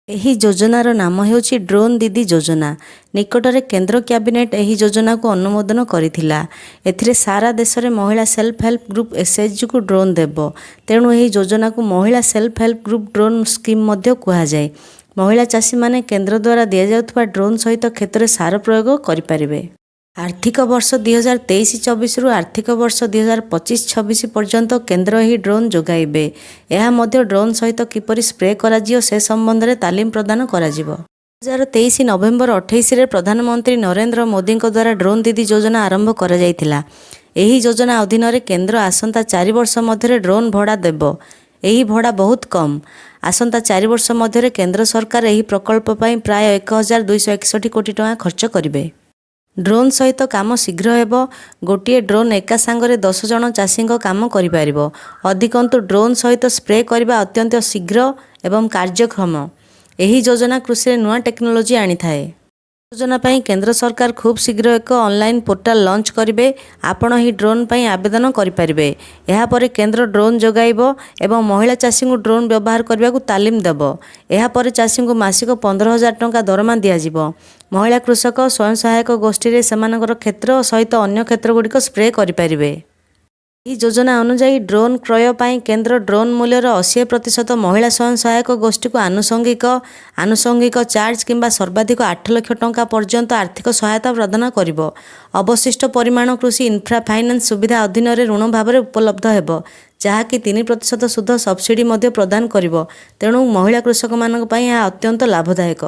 ଏହି ଯୋଜନାର ନାମ ହେଉଛି ଡ୍ରୋନ୍ ଦିଦି ଯୋଜନା। ନିକଟରେ କେନ୍ଦ୍ର କ୍ୟାବିନେଟ୍ ଏହି ଯୋଜନାକୁ ଅନୁମୋଦନ କରିଥିଲା। ଏଥିରେ ସାରା ଦେଶରେ ମହିଳା ସେଲ୍ଫ ହେଲ୍ପ ଗ୍ରୁପ୍ ଏସ୍ଏଚ୍ଜିକୁ ଡ୍ରୋନ୍ ଦେବ। ତେଣୁ ଏହି ଯୋଜନାକୁ ମହିଳା self help group drone scheme ମଧ୍ୟ କୁହାଯାଏ। ମହିଳା ଚାଷୀମାନେ କେନ୍ଦ୍ର ଦ୍ୱାରା ଦିଆଯାଉଥିବା ଡ୍ରୋନ୍ ସହିତ କ୍ଷେତରେ ସାର ପ୍ରୟୋଗ କରିପାରିବେ। ଆର୍ଥିକ ବର୍ଷ 2023-24ରୁ ଆର୍ଥିକ ବର୍ଷ 2025-26 ପର୍ଯ୍ୟନ୍ତ କେନ୍ଦ୍ର ଏହି ଡ୍ରୋନ୍ ଯୋଗାଇବେ। ଏହା ମଧ୍ୟ ଡ୍ରୋନ୍ ସହିତ କିପରି ସ୍ପ୍ରେ କରାଯିବ ସେ ସମ୍ବନ୍ଧରେ ତାଲିମ ପ୍ରଦାନ କରାଯିବ। 2023 ନଭେମ୍ବର 28ରେ ପ୍ରଧାନମନ୍ତ୍ରୀ ନରେନ୍ଦ୍ର ମୋଦିଙ୍କ ଦ୍ୱାରା ଡ୍ରୋନ୍ ଦିଦି ଯୋଜନା ଆରମ୍ଭ କରାଯାଇଥିଲା। ଏହି ଯୋଜନା ଅଧୀନରେ କେନ୍ଦ୍ର ଆସନ୍ତା 4 ବର୍ଷ ମଧ୍ୟରେ ଡ୍ରୋନ୍ ଭଡ଼ା ଦେବ। ଏହି ଭଡ଼ା ବହୁତ କମ୍। ଆସନ୍ତା 4 ବର୍ଷ ମଧ୍ୟରେ କେନ୍ଦ୍ର ସରକାର ଏହି ପ୍ରକଳ୍ପ ପାଇଁ ପ୍ରାୟ 1261 କୋଟି ଟଙ୍କା ଖର୍ଚ୍ଚ କରିବେ। ଡ୍ରୋନ୍ ସହିତ କାମ ଶୀଘ୍ର ହେବ। ଗୋଟିଏ ଡ୍ରୋନ୍ ଏକା ସାଙ୍ଗରେ 10 ଜଣ ଚାଷୀଙ୍କ କାମ କରିପାରିବ। ଅଧିକନ୍ତୁ ଡ୍ରୋନ୍ ସହିତ ସ୍ପ୍ରେ କରିବା ଅତ୍ୟନ୍ତ ଶୀଘ୍ର ଏବଂ କାର୍ଯ୍ୟକ୍ଷମ। ଏହି ଯୋଜନା କୃଷିରେ ନୂଆ ଟେକ୍ନୋଲୋଜି ଆଣିଥାଏ। ଯୋଜନା ପାଇଁ କେନ୍ଦ୍ର ସରକାର ଖୁବ୍ ଶୀଘ୍ର ଏକ ଅନଲାଇନ୍ ପୋର୍ଟାଲ ଲଞ୍ଚ କରିବେ। ଆପଣ ଏହି ଡ୍ରୋନ୍ ପାଇଁ ଆବେଦନ କରିପାରିବେ। ଏହାପରେ କେନ୍ଦ୍ର ଡ୍ରୋନ୍ ଯୋଗାଇବ ଏବଂ ମହିଳା ଚାଷୀଙ୍କୁ ଡ୍ରୋନ୍ ବ୍ୟବହାର କରିବାକୁ ତାଲିମ ଦେବ। ଏହାପରେ ଚାଷୀଙ୍କୁ ମାସିକ 15,000 ଟଙ୍କା ଦରମା ଦିଆଯିବ। ମହିଳା କୃଷକ ସ୍ୱୟଂ ସହାୟକ ଗୋଷ୍ଠୀରେ ସେମାନଙ୍କର କ୍ଷେତ୍ର ସହିତ ଅନ୍ୟ କ୍ଷେତ୍ରଗୁଡ଼ିକ ସ୍ପ୍ରେ କରିପାରିବେ। ଏହି ଯୋଜନା ଅନୁଯାୟୀ ଡ୍ରୋନ୍ କ୍ରୟ ପାଇଁ କେନ୍ଦ୍ର ଡ୍ରୋନ୍ ମୂଲ୍ୟର 80% ମହିଳା ସ୍ୱୟଂ ସହାୟକ ଗୋଷ୍ଠୀକୁ ଆନୁଷଙ୍ଗିକ ଚାର୍ଜ କିମ୍ବା ସର୍ବାଧିକ 8 ଲକ୍ଷ ଟଙ୍କା ପର୍ଯ୍ୟନ୍ତ ଆର୍ଥିକ ସହାୟତା ପ୍ରଦାନ କରିବ। ଅବଶିଷ୍ଟ ପରିମାଣ କୃଷି ଇନଫ୍ରା ଫାଇନାନ୍ସ ସୁବିଧା ଅଧୀନରେ ଋଣ ଭାବରେ ଉପଲବ୍ଧ ହେବ, ଯାହାକି 3% ସୁଧ ସବସିଡି ମଧ୍ୟ ପ୍ରଦାନ କରିବ। ତେଣୁ ମହିଳା କୃଷକମାନଙ୍କ ପାଇଁ ଏହା ଅତ୍ୟନ୍ତ ଲାଭଦାୟକ।